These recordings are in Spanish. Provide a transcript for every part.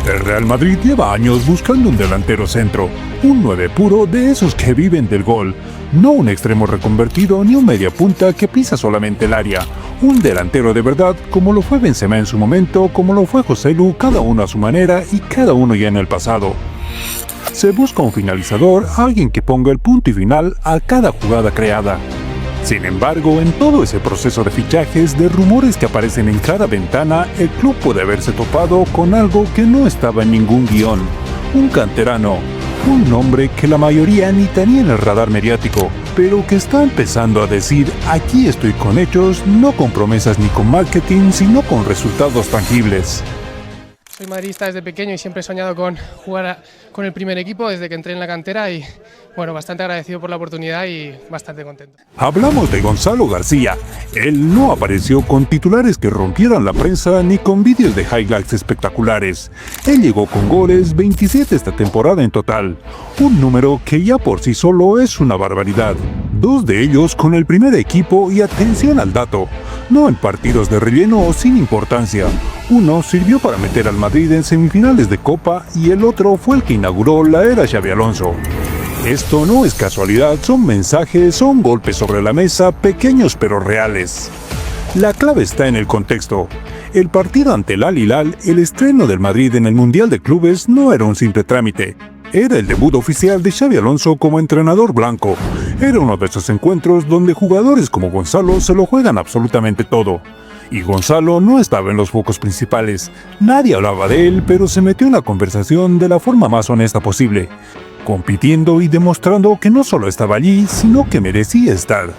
El Real Madrid lleva años buscando un delantero centro, un 9 puro de esos que viven del gol, no un extremo reconvertido ni un media punta que pisa solamente el área, un delantero de verdad como lo fue Benzema en su momento, como lo fue Joselu, cada uno a su manera y cada uno ya en el pasado. Se busca un finalizador, alguien que ponga el punto y final a cada jugada creada. Sin embargo, en todo ese proceso de fichajes, de rumores que aparecen en cada ventana, el club puede haberse topado con algo que no estaba en ningún guión. Un canterano, un nombre que la mayoría ni tenía en el radar mediático, pero que está empezando a decir: aquí estoy con hechos, no con promesas ni con marketing, sino con resultados tangibles. Soy madridista desde pequeño y siempre he soñado con jugar con el primer equipo desde que entré en la cantera y bueno, bastante agradecido por la oportunidad y bastante contento. Hablamos de Gonzalo García. Él no apareció con titulares que rompieran la prensa ni con vídeos de highlights espectaculares. Él llegó con goles, 27 esta temporada en total, un número que ya por sí solo es una barbaridad. 2 de ellos con el primer equipo y atención al dato, no en partidos de relleno o sin importancia. Uno sirvió para meter al Madrid en semifinales de Copa y el otro fue el que inauguró la era Xabi Alonso. Esto no es casualidad, son mensajes, son golpes sobre la mesa, pequeños pero reales. La clave está en el contexto. El partido ante el Al-Hilal, el estreno del Madrid en el Mundial de Clubes, no era un simple trámite. Era el debut oficial de Xabi Alonso como entrenador blanco. Era uno de esos encuentros donde jugadores como Gonzalo se lo juegan absolutamente todo. Y Gonzalo no estaba en los focos principales. Nadie hablaba de él, pero se metió en la conversación de la forma más honesta posible, compitiendo y demostrando que no solo estaba allí, sino que merecía estar.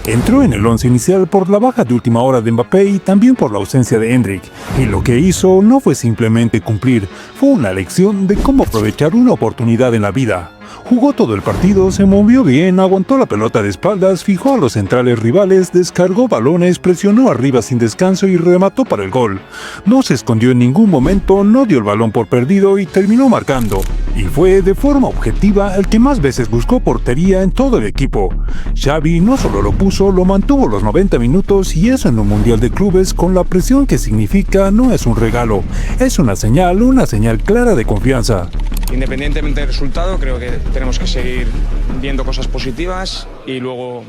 Entró en el once inicial por la baja de última hora de Mbappé y también por la ausencia de Endrick, y lo que hizo no fue simplemente cumplir, fue una lección de cómo aprovechar una oportunidad en la vida. Jugó todo el partido, se movió bien, aguantó la pelota de espaldas, fijó a los centrales rivales, descargó balones, presionó arriba sin descanso y remató para el gol. No se escondió en ningún momento, no dio el balón por perdido y terminó marcando. Y fue de forma objetiva el que más veces buscó portería en todo el equipo. Xavi no solo lo puso, lo mantuvo los 90 minutos y eso en un Mundial de Clubes con la presión que significa no es un regalo, es una señal clara de confianza. Independientemente del resultado, creo que tenemos que seguir viendo cosas positivas y luego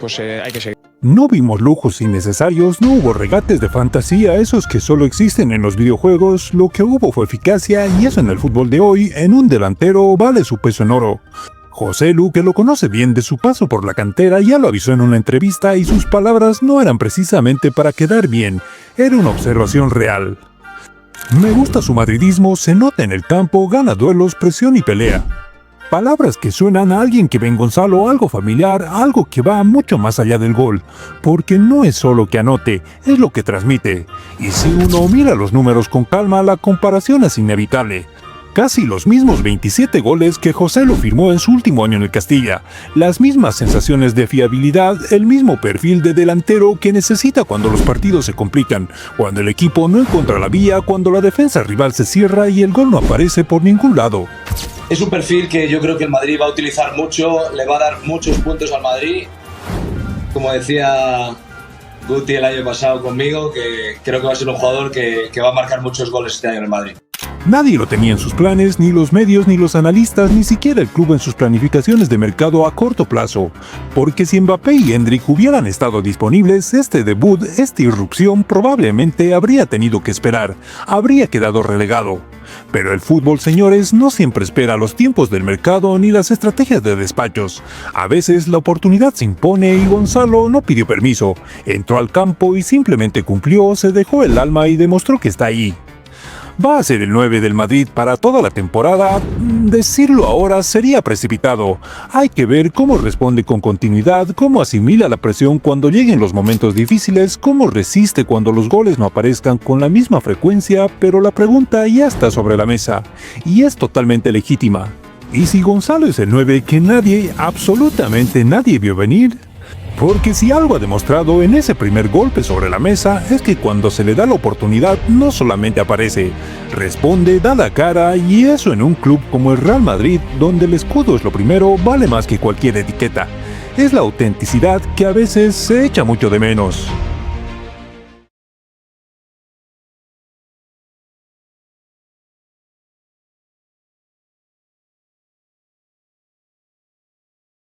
pues hay que seguir. No vimos lujos innecesarios, no hubo regates de fantasía, esos que solo existen en los videojuegos. Lo que hubo fue eficacia y eso en el fútbol de hoy, en un delantero, vale su peso en oro. Joselu, que lo conoce bien de su paso por la cantera, ya lo avisó en una entrevista y sus palabras no eran precisamente para quedar bien, era una observación real. Me gusta su madridismo, se nota en el campo, gana duelos, presión y pelea. Palabras que suenan a alguien que ve en Gonzalo algo familiar, algo que va mucho más allá del gol, porque no es solo que anote, es lo que transmite. Y si uno mira los números con calma, la comparación es inevitable. Casi los mismos 27 goles que Joselu firmó en su último año en el Castilla, las mismas sensaciones de fiabilidad, el mismo perfil de delantero que necesita cuando los partidos se complican, cuando el equipo no encuentra la vía, cuando la defensa rival se cierra y el gol no aparece por ningún lado. Es un perfil que yo creo que el Madrid va a utilizar mucho, le va a dar muchos puntos al Madrid. Como decía Guti el año pasado conmigo, que creo que va a ser un jugador que va a marcar muchos goles este año en el Madrid. Nadie lo tenía en sus planes, ni los medios, ni los analistas, ni siquiera el club en sus planificaciones de mercado a corto plazo. Porque si Mbappé y Endrick hubieran estado disponibles, este debut, esta irrupción probablemente habría tenido que esperar, habría quedado relegado. Pero el fútbol, señores, no siempre espera los tiempos del mercado ni las estrategias de despachos. A veces la oportunidad se impone y Gonzalo no pidió permiso. Entró al campo y simplemente cumplió, se dejó el alma y demostró que está ahí. ¿Va a ser el 9 del Madrid para toda la temporada? Decirlo ahora sería precipitado. Hay que ver cómo responde con continuidad, cómo asimila la presión cuando lleguen los momentos difíciles, cómo resiste cuando los goles no aparezcan con la misma frecuencia, pero la pregunta ya está sobre la mesa, y es totalmente legítima. ¿Y si Gonzalo es el 9 que nadie, absolutamente nadie vio venir? Porque si algo ha demostrado en ese primer golpe sobre la mesa es que cuando se le da la oportunidad no solamente aparece, responde, da la cara y eso en un club como el Real Madrid donde el escudo es lo primero vale más que cualquier etiqueta. Es la autenticidad que a veces se echa mucho de menos.